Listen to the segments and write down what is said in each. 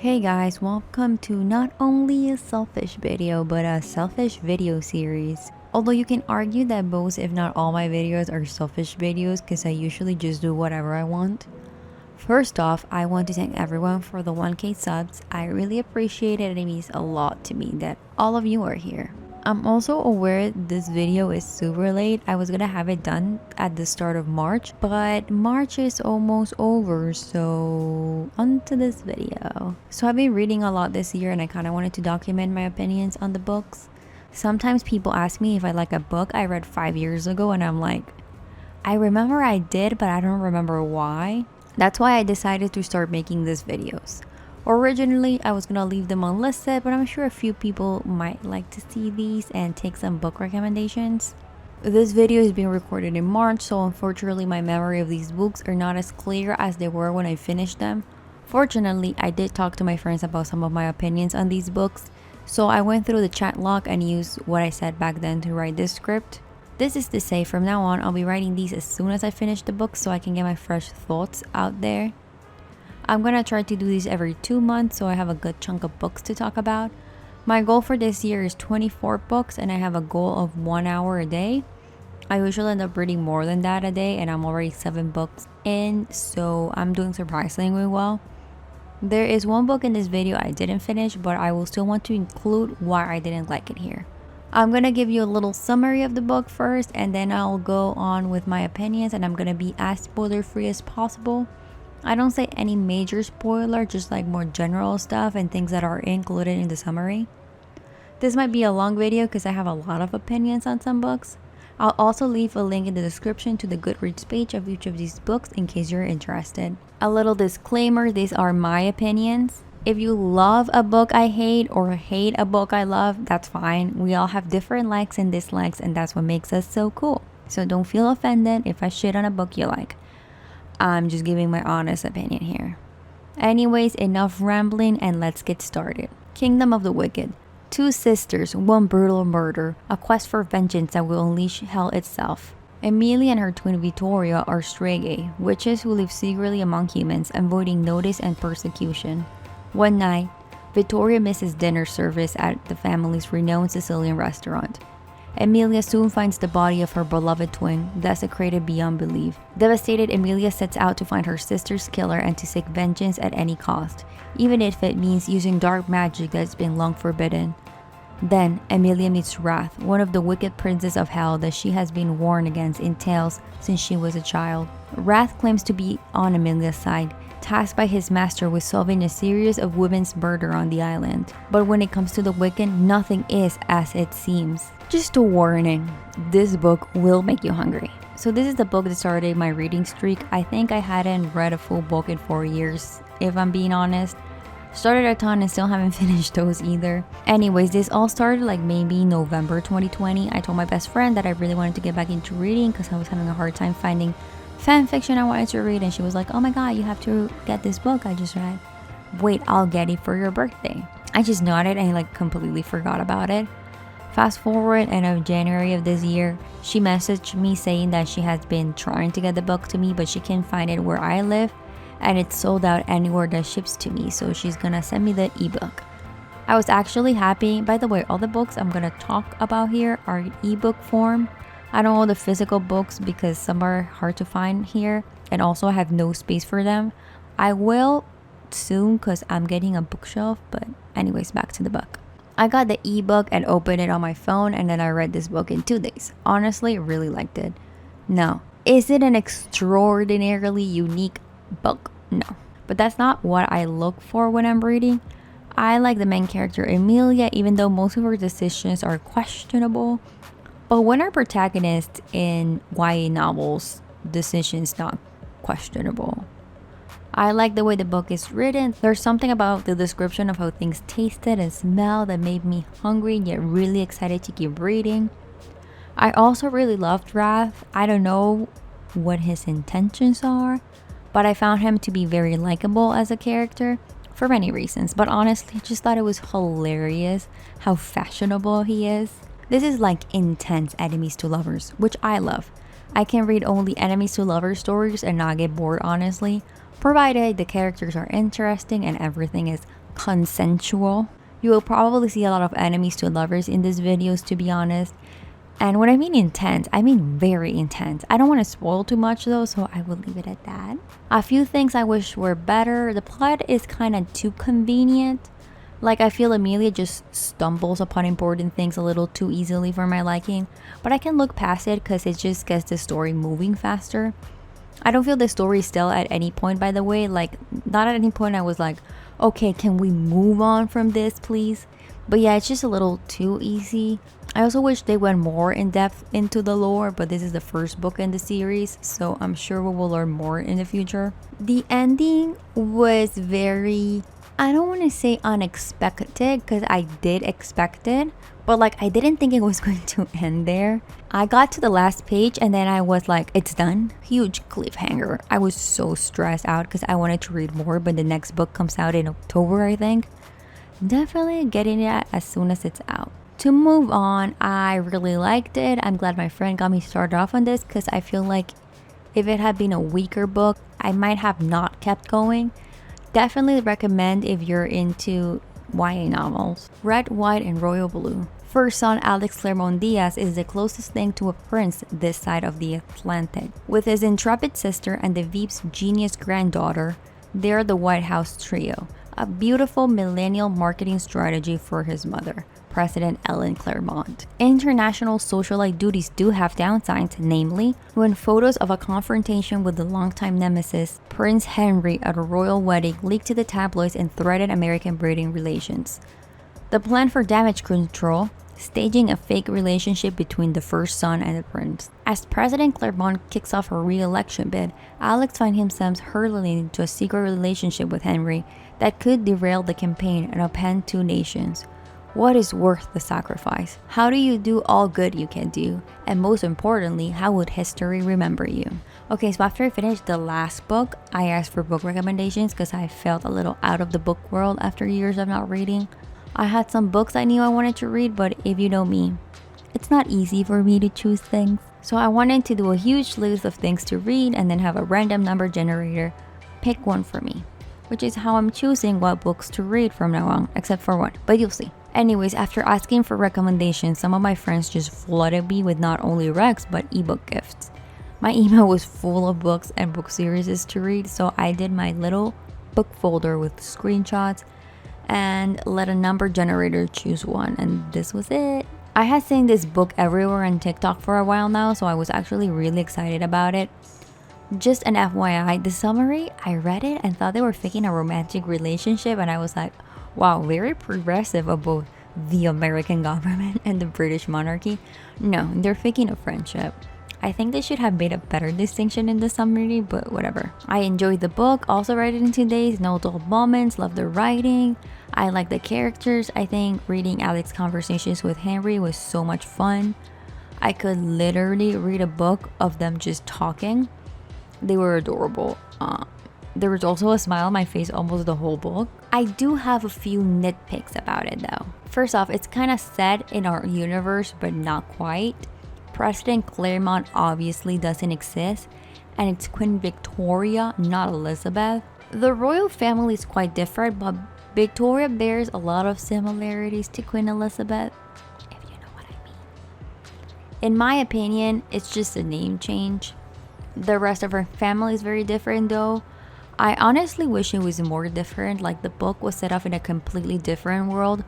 Hey guys, welcome to not only a selfish video but a selfish video series. Although you can argue that most if not all my videos are selfish videos because I usually just do whatever I want. First off, I want to thank everyone for the 1K subs. I really appreciate it and it means a lot to me that all of you are here. I'm also aware this video is super late. I was gonna have it done at the start of March, but March is almost over, so on to this video. So I've been reading a lot this year and I kind of wanted to document my opinions on the books. Sometimes people ask me if I like a book I read 5 years ago and I'm like, I remember I did, but I don't remember why. That's why I decided to start making these videos. Originally, I was gonna leave them unlisted, but I'm sure a few people might like to see these and take some book recommendations. This video is being recorded in March, so unfortunately my memory of these books are not as clear as they were when I finished them. Fortunately, I did talk to my friends about some of my opinions on these books, so I went through the chat log and used what I said back then to write this script. This is to say, from now on, I'll be writing these as soon as I finish the book so I can get my fresh thoughts out there. I'm gonna try to do these every 2 months so I have a good chunk of books to talk about. My goal for this year is 24 books and I have a goal of 1 hour a day. I usually end up reading more than that a day and I'm already 7 books in, so I'm doing surprisingly well. There is one book in this video I didn't finish, but I will still want to include why I didn't like it here. I'm gonna give you a little summary of the book first and then I'll go on with my opinions, and I'm gonna be as spoiler free as possible. I don't say any major spoiler, just like more general stuff and things that are included in the summary. This might be a long video because I have a lot of opinions on some books. I'll also leave a link in the description to the Goodreads page of each of these books in case you're interested. A little disclaimer, these are my opinions. If you love a book I hate or hate a book I love, that's fine. We all have different likes and dislikes and that's what makes us so cool. So don't feel offended if I shit on a book you like. I'm just giving my honest opinion here. Anyways, enough rambling and let's get started. Kingdom of the Wicked. 2 sisters, 1 brutal murder, a quest for vengeance that will unleash hell itself. Emilia and her twin Vittoria are Strega, witches who live secretly among humans, avoiding notice and persecution. One night, Vittoria misses dinner service at the family's renowned Sicilian restaurant. Emilia soon finds the body of her beloved twin, desecrated beyond belief. Devastated, Emilia sets out to find her sister's killer and to seek vengeance at any cost, even if it means using dark magic that's been long forbidden. Then, Emilia meets Wrath, one of the wicked princes of hell that she has been warned against in tales since she was a child. Wrath claims to be on Emilia's side, tasked by his master with solving a series of women's murder on the island. But when it comes to the Wicked, nothing is as it seems. Just a warning, this book will make you hungry. So this is the book that started my reading streak. I think I hadn't read a full book in 4 years, if I'm being honest. Started a ton and still haven't finished those either. Anyways, this all started like maybe November 2020. I told my best friend that I really wanted to get back into reading because I was having a hard time finding fan fiction I wanted to read, and she was like, oh my god, you have to get this book I just read. Wait, I'll get it for your birthday. I just nodded and like completely forgot about it. Fast forward, end of January of this year, she messaged me saying that she has been trying to get the book to me, but she can't find it where I live and it's sold out anywhere that ships to me, so she's gonna send me the ebook. I was actually happy. By the way, all the books I'm gonna talk about here are in ebook form. I don't own the physical books because some are hard to find here, and also I have no space for them. I will soon because I'm getting a bookshelf, but anyways, back to the book. I got the ebook and opened it on my phone, and then I read this book in 2 days. Honestly, really liked it. Now, is it an extraordinarily unique book? No. But that's not what I look for when I'm reading. I like the main character Emilia, even though most of her decisions are questionable. But when our protagonist in YA novels, decisions not questionable. I like the way the book is written. There's something about the description of how things tasted and smelled that made me hungry yet really excited to keep reading. I also really loved Wrath. I don't know what his intentions are, but I found him to be very likable as a character for many reasons. But honestly, I just thought it was hilarious how fashionable he is. This is like intense enemies to lovers, which I love. I can read only enemies to lovers stories and not get bored, honestly, provided the characters are interesting and everything is consensual. You will probably see a lot of enemies to lovers in these videos, to be honest. And when I mean intense, I mean very intense. I don't want to spoil too much though, so I will leave it at that. A few things I wish were better. The plot is kind of too convenient. Like, I feel Amelia just stumbles upon important things a little too easily for my liking. But I can look past it because it just gets the story moving faster. I don't feel the story is still at any point, by the way. Like, not at any point I was like, okay, can we move on from this, please? But yeah, it's just a little too easy. I also wish they went more in depth into the lore, but this is the first book in the series, so I'm sure we will learn more in the future. The ending was very, I don't want to say unexpected, because I did expect it, but like I didn't think it was going to end there. I got to the last page and then I was like, it's done. Huge cliffhanger. I was so stressed out because I wanted to read more, but the next book comes out in October, I think. Definitely getting it as soon as it's out. To move on, I really liked it. I'm glad my friend got me started off on this because I feel like if it had been a weaker book, I might have not kept going. Definitely recommend if you're into YA novels. Red, White, and Royal Blue. First son Alex Claremont Diaz is the closest thing to a prince this side of the Atlantic. With his intrepid sister and the Veep's genius granddaughter, they're the White House trio. A beautiful millennial marketing strategy for his mother, President Ellen Claremont. International socialite duties do have downsides, namely, when photos of a confrontation with the longtime nemesis, Prince Henry, at a royal wedding leaked to the tabloids and threatened American-British relations. The plan for damage control, staging a fake relationship between the first son and the prince. As President Claremont kicks off her re-election bid, Alex finds himself hurtling into a secret relationship with Henry that could derail the campaign and upend two nations. What is worth the sacrifice? How do you do all good you can do? And most importantly, how would history remember you? Okay, so after I finished the last book, I asked for book recommendations because I felt a little out of the book world after years of not reading. I had some books I knew I wanted to read, but if you know me, it's not easy for me to choose things. So I wanted to do a huge list of things to read and then have a random number generator pick one for me, which is how I'm choosing what books to read from now on, except for one, but you'll see. Anyways, after asking for recommendations, some of my friends just flooded me with not only recs, but ebook gifts. My email was full of books and book series to read, so I did my little book folder with screenshots and let a number generator choose one, and this was it. I had seen this book everywhere on TikTok for a while now, so I was actually really excited about it. Just an FYI, the summary, I read it and thought they were faking a romantic relationship, and I was like, wow, very progressive of both the American government and the British monarchy. No, they're faking a friendship. I think they should have made a better distinction in the summary, but whatever. I enjoyed the book, also read it in 2 days, no dull moments, loved the writing. I like the characters. I think reading Alex's conversations with Henry was so much fun. I could literally read a book of them just talking. They were adorable. There was also a smile on my face almost the whole book. I do have a few nitpicks about it though. First off, it's kind of set in our universe, but not quite. President Claremont obviously doesn't exist, and it's Queen Victoria, not Elizabeth. The royal family is quite different, but Victoria bears a lot of similarities to Queen Elizabeth, if you know what I mean. In my opinion, it's just a name change. The rest of her family is very different though. I honestly wish it was more different, like the book was set up in a completely different world.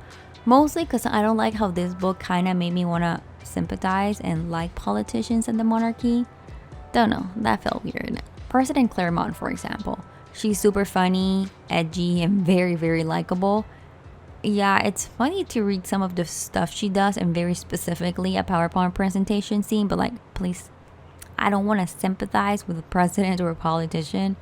Mostly because I don't like how this book kind of made me want to sympathize and like politicians and the monarchy. Don't know, that felt weird. President Claremont, for example. She's super funny, edgy, and very, very likable. Yeah, it's funny to read some of the stuff she does, and very specifically a PowerPoint presentation scene, but like, please, I don't want to sympathize with a president or a politician.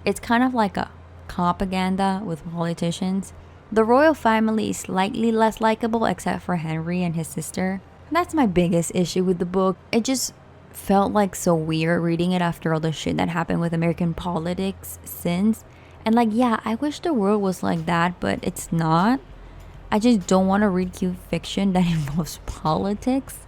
It's kind of like a propaganda with politicians. The royal family is slightly less likable except for Henry and his sister. That's my biggest issue with the book. It just felt like so weird reading it after all the shit that happened with American politics since. And like, yeah, I wish the world was like that, but it's not. I just don't want to read cute fiction that involves politics.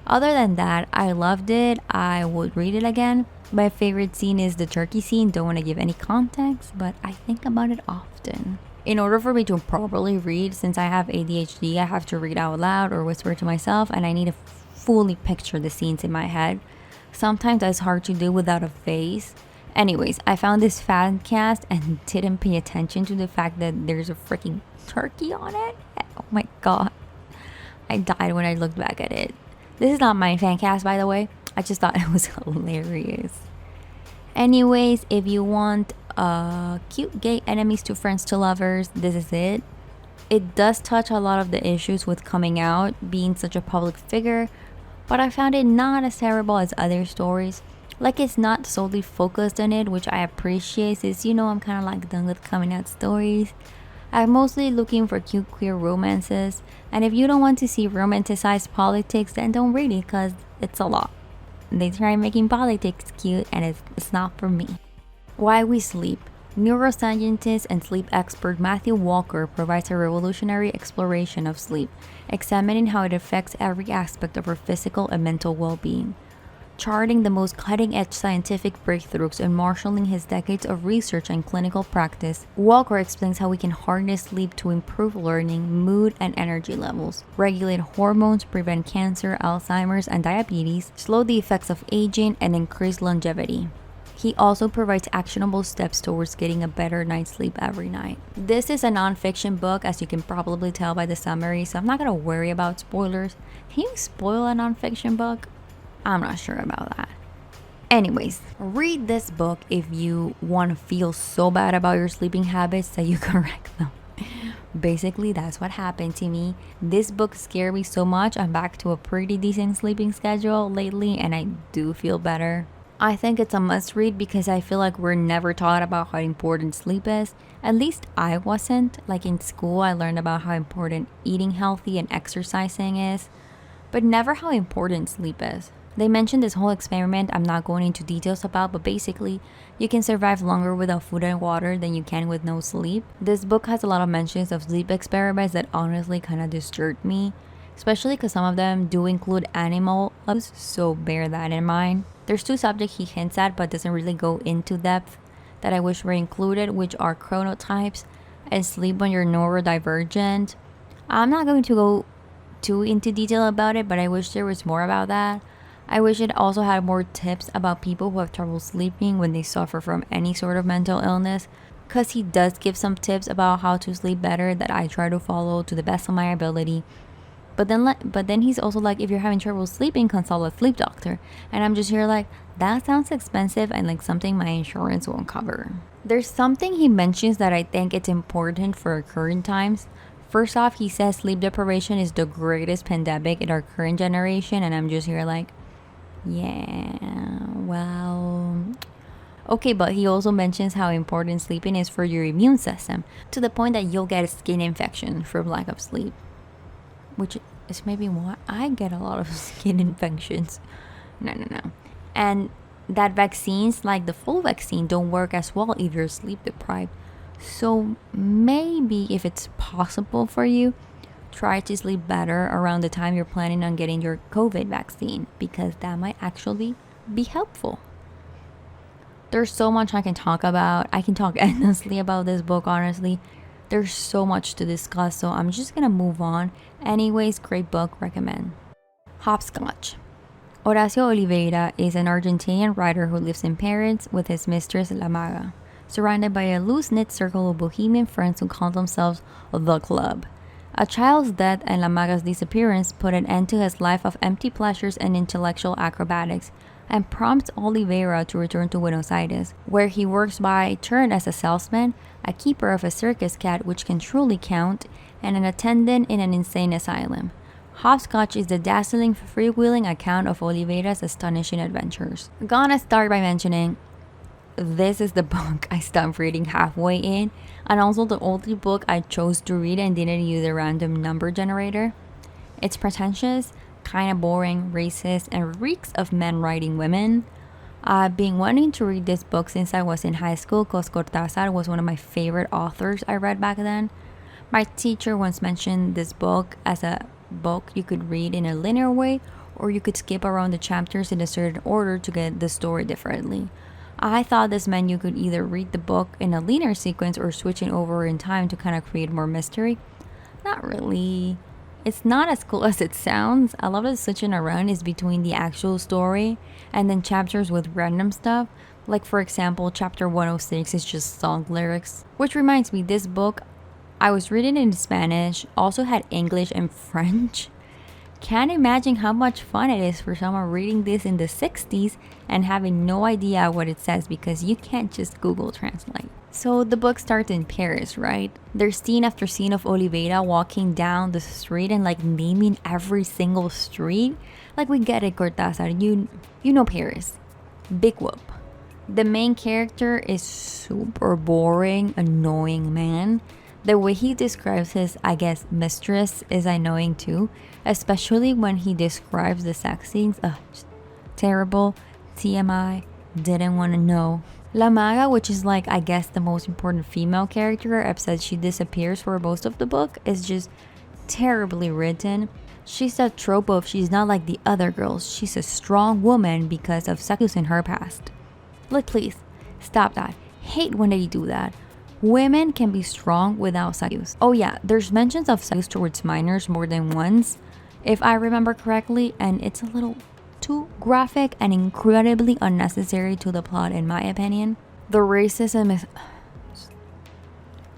Other than that, I loved it. I would read it again. My favorite scene is the turkey scene. Don't want to give any context, but I think about it often. In order for me to properly read, since I have ADHD, I have to read out loud or whisper to myself, and I need to fully picture the scenes in my head. Sometimes that's hard to do without a face. Anyways, I found this fan cast and didn't pay attention to the fact that there's a freaking turkey on it. Oh my god. I died when I looked back at it. This is not my fan cast, by the way. I just thought it was hilarious. Anyways, if you want cute gay enemies to friends to lovers, this is it. It does touch a lot of the issues with coming out, being such a public figure, but I found it not as terrible as other stories. Like, it's not solely focused on it, which I appreciate, since I'm kind of like done with coming out stories. I'm mostly looking for cute queer romances, and if you don't want to see romanticized politics, then don't read it, because it's a lot. They try making politics cute, and it's not for me. Why we sleep. Neuroscientist and sleep expert Matthew Walker provides a revolutionary exploration of sleep, examining how it affects every aspect of our physical and mental well-being. Charting the most cutting-edge scientific breakthroughs and marshalling his decades of research and clinical practice, Walker explains how we can harness sleep to improve learning, mood, and energy levels, regulate hormones, prevent cancer, Alzheimer's, and diabetes, slow the effects of aging, and increase longevity. He also provides actionable steps towards getting a better night's sleep every night. This is a non-fiction book, as you can probably tell by the summary, so I'm not going to worry about spoilers. Can you spoil a non-fiction book? I'm not sure about that. Anyways, read this book if you want to feel so bad about your sleeping habits that you correct them. Basically, that's what happened to me. This book scared me so much, I'm back to a pretty decent sleeping schedule lately, and I do feel better. I think it's a must read because I feel like we're never taught about how important sleep is. At least I wasn't. Like, in school, I learned about how important eating healthy and exercising is, but never how important sleep is. They mentioned this whole experiment I'm not going into details about, but basically, you can survive longer without food and water than you can with no sleep. This book has a lot of mentions of sleep experiments that honestly kind of disturbed me, especially because some of them do include animal abuse, so bear that in mind. There's two subjects he hints at but doesn't really go into depth that I wish were included, which are chronotypes and sleep when you're neurodivergent. I'm not going to go too into detail about it, but I wish there was more about that. I wish it also had more tips about people who have trouble sleeping when they suffer from any sort of mental illness, because he does give some tips about how to sleep better that I try to follow to the best of my ability. But then he's also like, if you're having trouble sleeping, consult a sleep doctor. And I'm just here like, that sounds expensive and like something my insurance won't cover. There's something he mentions that I think it's important for our current times. First off, he says sleep deprivation is the greatest pandemic in our current generation, and I'm just here like, yeah, well, okay, but he also mentions how important sleeping is for your immune system, to the point that you'll get a skin infection from lack of sleep, which is maybe why I get a lot of skin infections. No. And that vaccines, like the flu vaccine, don't work as well if you're sleep deprived. So maybe if it's possible for you, try to sleep better around the time you're planning on getting your COVID vaccine, because that might actually be helpful. There's so much I can talk about. I can talk endlessly about this book, honestly. There's so much to discuss, so I'm just gonna move on. Anyways, great book, recommend. Hopscotch. Horacio Oliveira is an Argentinian writer who lives in Paris with his mistress La Maga, surrounded by a loose-knit circle of bohemian friends who call themselves the Club. A child's death and La Maga's disappearance put an end to his life of empty pleasures and intellectual acrobatics, and prompts Oliveira to return to Buenos Aires, where he works by turn as a salesman, a keeper of a circus cat which can truly count, and an attendant in an insane asylum. Hopscotch is the dazzling, freewheeling account of Oliveira's astonishing adventures. I'm gonna start by mentioning this is the book I stopped reading halfway in, and also the only book I chose to read and didn't use a random number generator. It's pretentious, kind of boring, racist, and reeks of men writing women. I've been wanting to read this book since I was in high school because Cortázar was one of my favorite authors I read back then. My teacher once mentioned this book as a book you could read in a linear way, or you could skip around the chapters in a certain order to get the story differently. I thought this meant you could either read the book in a linear sequence or switching over in time to kind of create more mystery. Not really. It's not as cool as it sounds. A lot of the switching around is between the actual story and then chapters with random stuff. Like, for example, chapter 106 is just song lyrics. Which reminds me, this book, I was reading it in Spanish, also had English and French. Can't imagine how much fun it is for someone reading this in the 60s and having no idea what it says because you can't just Google Translate. So the book starts in Paris, right? There's scene after scene of Oliveira walking down the street and like naming every single street. Like, we get it, Cortázar. You know Paris. Big whoop. The main character is super boring, annoying man. The way he describes his, I guess, mistress is annoying too, especially when he describes the sex scenes. Ugh, terrible. TMI. Didn't want to know. La Maga, which is like, I guess, the most important female character, except she disappears for most of the book, is just terribly written. She's that trope of she's not like the other girls. She's a strong woman because of sex in her past. Like, please, stop that. Hate when they do that. Women can be strong without sex use. Oh yeah, there's mentions of sex towards minors more than once, if I remember correctly, and it's a little too graphic and incredibly unnecessary to the plot in my opinion. The racism is...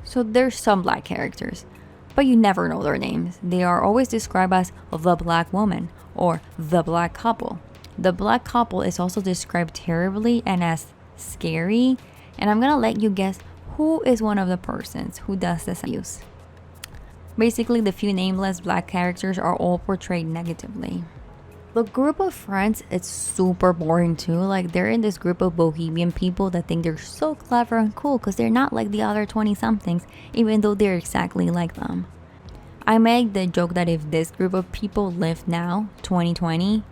So there's some black characters, but you never know their names. They are always described as the black woman or the black couple. The black couple is also described terribly and as scary, and I'm gonna let you guess who is one of the persons who does this abuse. Basically, the few nameless black characters are all portrayed negatively. The group of friends, it's super boring too. Like, they're in this group of bohemian people that think they're so clever and cool because they're not like the other 20-somethings, even though they're exactly like them. I make the joke that if this group of people lived now, 2020,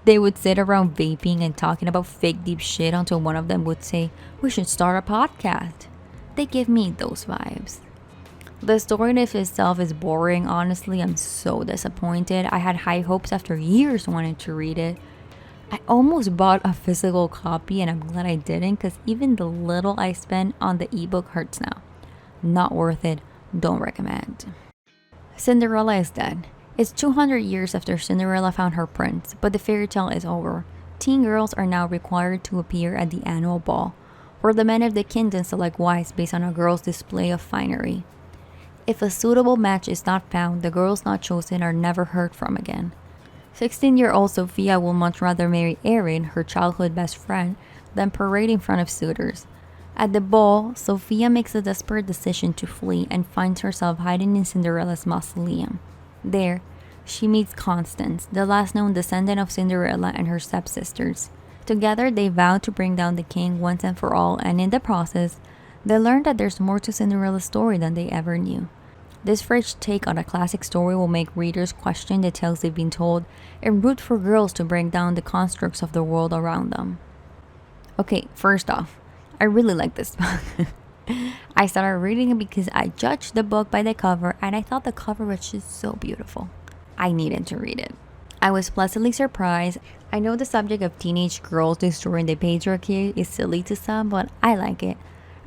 they would sit around vaping and talking about fake deep shit until one of them would say, "We should start a podcast." They give me those vibes. The story in itself is boring. Honestly, I'm so disappointed. I had high hopes after years wanting to read it. I almost bought a physical copy and I'm glad I didn't because even the little I spent on the ebook hurts now. Not worth it. Don't recommend. Cinderella Is Dead. It's 200 years after Cinderella found her prince, but the fairy tale is over. Teen girls are now required to appear at the annual ball, where the men of the kingdom select wives based on a girl's display of finery. If a suitable match is not found, the girls not chosen are never heard from again. 16-year-old Sophia will much rather marry Erin, her childhood best friend, than parade in front of suitors. At the ball, Sophia makes a desperate decision to flee and finds herself hiding in Cinderella's mausoleum. There, she meets Constance, the last known descendant of Cinderella and her stepsisters. Together, they vow to bring down the king once and for all, and in the process, they learn that there's more to Cinderella's story than they ever knew. This fresh take on a classic story will make readers question the tales they've been told and root for girls to break down the constructs of the world around them. Okay, first off, I really like this book. I started reading it because I judged the book by the cover and I thought the cover was just so beautiful. I needed to read it. I was pleasantly surprised. I know the subject of teenage girls destroying the patriarchy is silly to some, but I like it.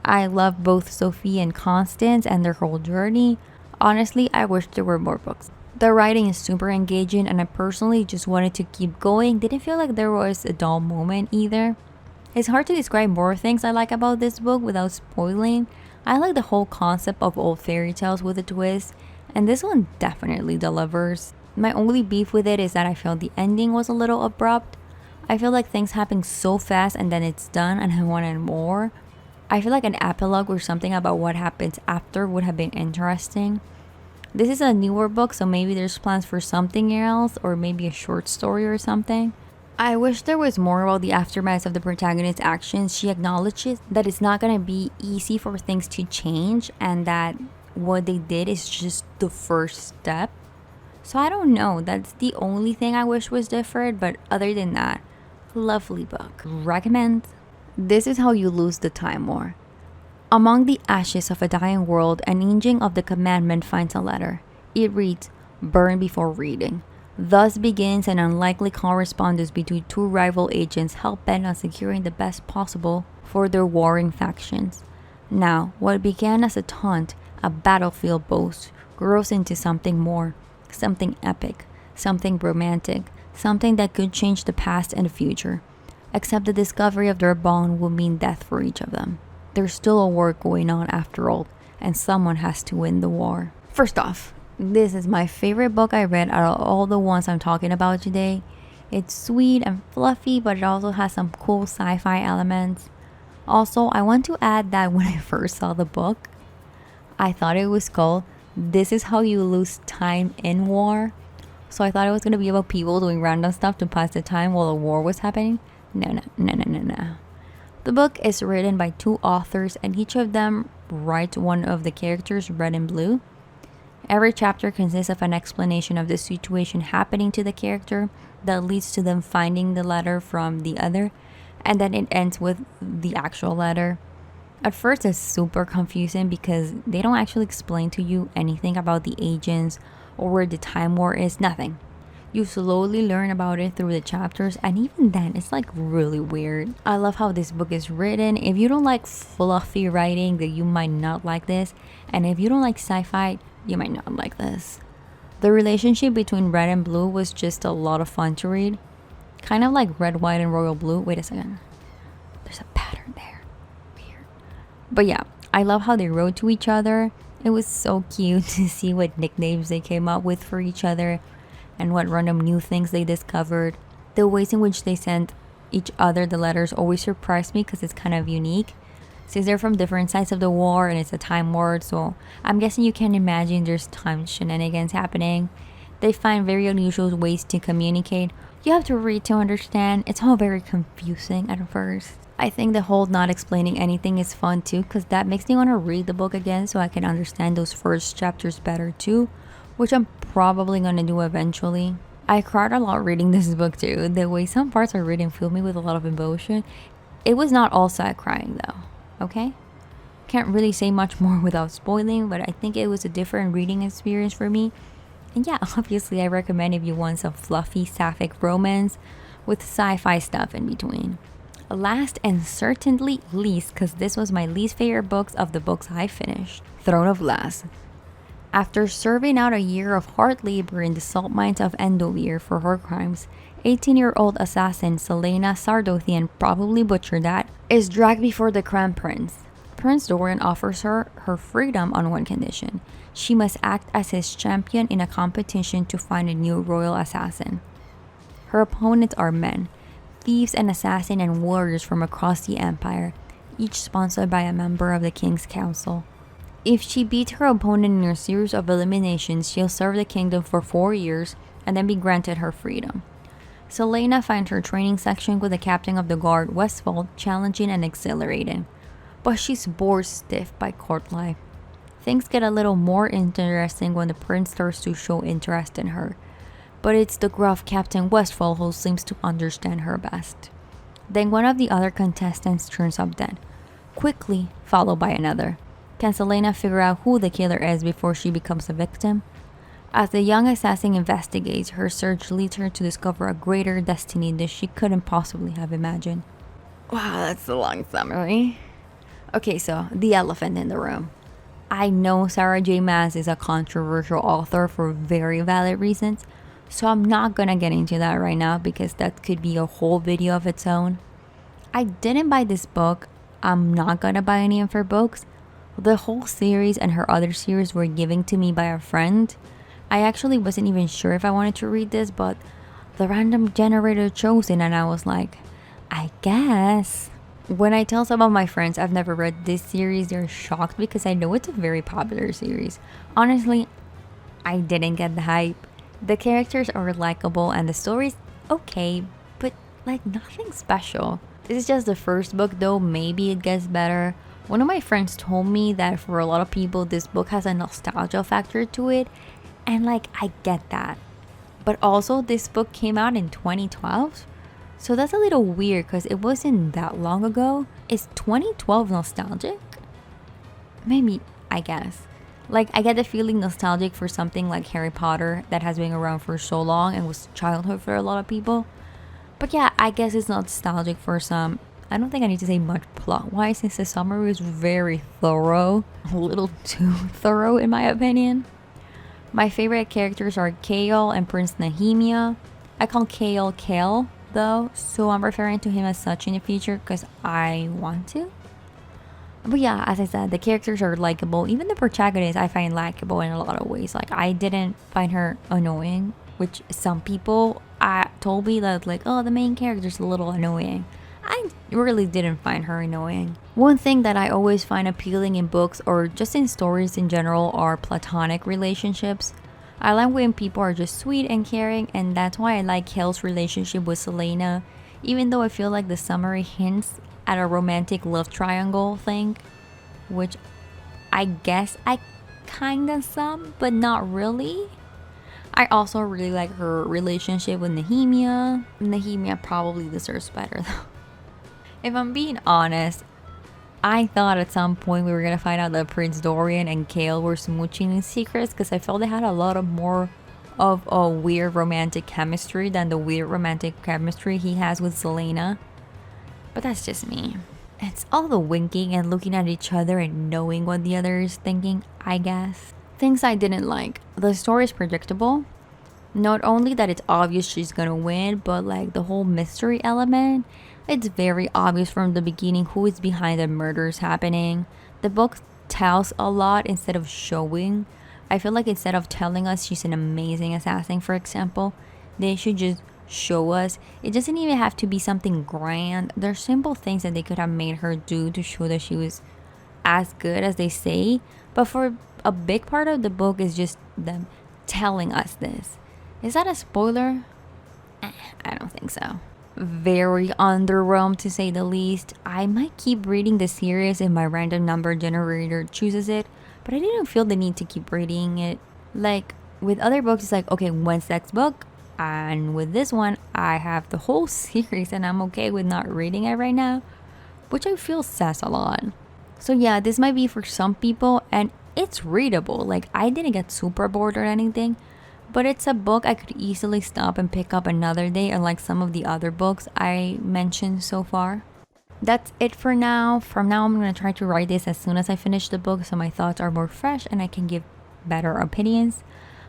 I love both Sophie and Constance and their whole journey. Honestly, I wish there were more books. The writing is super engaging and I personally just wanted to keep going. Didn't feel like there was a dull moment either. It's hard to describe more things I like about this book without spoiling. I like the whole concept of old fairy tales with a twist, and this one definitely delivers. My only beef with it is that I felt the ending was a little abrupt. I feel like things happen so fast and then it's done and I wanted more. I feel like an epilogue or something about what happens after would have been interesting. This is a newer book, so maybe there's plans for something else or maybe a short story or something. I wish there was more about the aftermath of the protagonist's actions. She acknowledges that it's not going to be easy for things to change and that what they did is just the first step. So I don't know, that's the only thing I wish was different, but other than that, lovely book. Recommend. This is how you lose the Time War. Among the ashes of a dying world, an angel of the commandment finds a letter. It reads, "Burn before reading." Thus begins an unlikely correspondence between two rival agents hell-bent on securing the best possible for their warring factions. Now, what began as a taunt, a battlefield boast, grows into something more, something epic, something romantic, something that could change the past and the future. Except the discovery of their bond will mean death for each of them. There's still a war going on after all, and someone has to win the war. First off, this is my favorite book I read out of all the ones I'm talking about today. It's sweet and fluffy, but it also has some cool sci-fi elements. Also, I want to add that when I first saw the book, I thought it was called This Is How You Lose Time in War. So I thought it was going to be about people doing random stuff to pass the time while a war was happening. No. The book is written by two authors, and each of them writes one of the characters red and blue. Every chapter consists of an explanation of the situation happening to the character that leads to them finding the letter from the other, and then it ends with the actual letter. At first it's super confusing because they don't actually explain to you anything about the agents or where the time war is, nothing. You slowly learn about it through the chapters, and even then it's like really weird. I love how this book is written. If you don't like fluffy writing, then you might not like this, and if you don't like sci-fi, you might not like this. The relationship between red and blue was just a lot of fun to read. Kind of like red, white, and royal blue. Wait a second. There's a pattern there. Weird. But yeah, I love how they wrote to each other. It was so cute to see what nicknames they came up with for each other and what random new things they discovered. The ways in which they sent each other the letters always surprised me because it's kind of unique. Since they're from different sides of the war and it's a time war, so I'm guessing you can imagine there's time shenanigans happening. They find very unusual ways to communicate. You have to read to understand. It's all very confusing at first. I think the whole not explaining anything is fun too, because that makes me want to read the book again so I can understand those first chapters better too, which I'm probably going to do eventually. I cried a lot reading this book too. The way some parts are written filled me with a lot of emotion. It was not all sad crying though, okay? Can't really say much more without spoiling, but I think it was a different reading experience for me. And yeah, obviously I recommend if you want some fluffy sapphic romance with sci-fi stuff in between. Last and certainly least, because this was my least favorite books of the books I finished, Throne of Glass. After serving out a year of hard labor in the salt mines of Endovir for her crimes, 18-year-old assassin Selena Sardothian, probably butchered that, is dragged before the Crown Prince. Prince Dorian offers her freedom on one condition. She must act as his champion in a competition to find a new royal assassin. Her opponents are men, thieves and assassins and warriors from across the empire, each sponsored by a member of the king's council. If she beats her opponent in a series of eliminations, she'll serve the kingdom for 4 years and then be granted her freedom. Selena finds her training section with the captain of the guard, Westfold, challenging and exhilarating. But she's bored stiff by court life. Things get a little more interesting when the prince starts to show interest in her. But it's the gruff Captain Westfold who seems to understand her best. Then one of the other contestants turns up dead, quickly followed by another. Can Selena figure out who the killer is before she becomes a victim? As the young assassin investigates, her search leads her to discover a greater destiny that she couldn't possibly have imagined. Wow, that's a long summary. Okay, so the elephant in the room. I know Sarah J. Maas is a controversial author for very valid reasons, so I'm not gonna get into that right now because that could be a whole video of its own. I didn't buy this book. I'm not gonna buy any of her books. The whole series and her other series were given to me by a friend. I actually wasn't even sure if I wanted to read this, but the random generator chose it and I was like, I guess. When I tell some of my friends I've never read this series, they're shocked because I know it's a very popular series. Honestly, I didn't get the hype. The characters are likable and the story's okay, but like nothing special. This is just the first book though, maybe it gets better. One of my friends told me that for a lot of people this book has a nostalgia factor to it, and like I get that. But also this book came out in 2012, so that's a little weird because it wasn't that long ago. Is 2012 nostalgic? Maybe, I guess. Like, I get the feeling nostalgic for something like Harry Potter that has been around for so long and was childhood for a lot of people. But yeah, I guess it's nostalgic for some. I don't think I need to say much plot-wise since the summary was very thorough. A little too thorough in my opinion. My favorite characters are Kale and Prince Nehemia. I call Kale Kale though, so I'm referring to him as such in the future because I want to. But yeah, as I said, the characters are likable. Even the protagonist I find likable in a lot of ways. Like, I didn't find her annoying, which some people told me that, like, oh, the main character's a little annoying. I really didn't find her annoying. One thing that I always find appealing in books or just in stories in general are platonic relationships. I like when people are just sweet and caring, and that's why I like Kale's relationship with Selena, even though I feel like the summary hints at a romantic love triangle thing, which I guess I kinda some, but not really. I also really like her relationship with Nehemia. Nehemia probably deserves better though. If I'm being honest, I thought at some point we were gonna find out that Prince Dorian and Kale were smooching in secrets because I felt they had a lot of more of a weird romantic chemistry than the weird romantic chemistry he has with Selena. But that's just me. It's all the winking and looking at each other and knowing what the other is thinking, I guess. Things I didn't like. The story is predictable. Not only that it's obvious she's gonna win, but like the whole mystery element. It's very obvious from the beginning who is behind the murders happening. The book tells a lot instead of showing. I feel like instead of telling us she's an amazing assassin, for example, they should just show us. It doesn't even have to be something grand. There's simple things that they could have made her do to show that she was as good as they say. But for a big part of the book is just them telling us this. Is that a spoiler? I don't think so. Very underwhelmed to say the least. I might keep reading the series if my random number generator chooses it, but I didn't feel the need to keep reading it. Like with other books, it's like, okay, when's the next book? And with this one, I have the whole series and I'm okay with not reading it right now, which I feel says a lot. So yeah, this might be for some people and it's readable. Like, I didn't get super bored or anything, but it's a book I could easily stop and pick up another day, unlike some of the other books I mentioned so far. That's it for now. From now, I'm going to try to write this as soon as I finish the book so my thoughts are more fresh and I can give better opinions.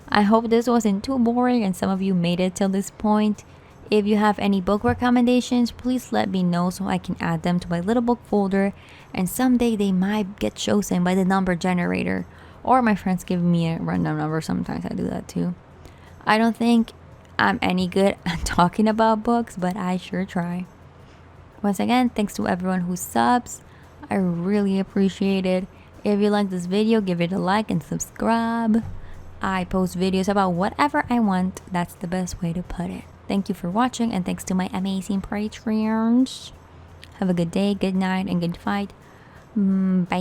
I hope this wasn't too boring and some of you made it till this point. If you have any book recommendations, please let me know so I can add them to my little book folder, and someday they might get chosen by the number generator, or my friends give me a random number. Sometimes I do that too. I don't think I'm any good at talking about books, but I sure try. Once again, thanks to everyone who subs. I really appreciate it. If you like this video, give it a like and subscribe. I post videos about whatever I want. That's the best way to put it. Thank you for watching, and thanks to my amazing Patrons. Have a good day, good night, and good fight. Bye.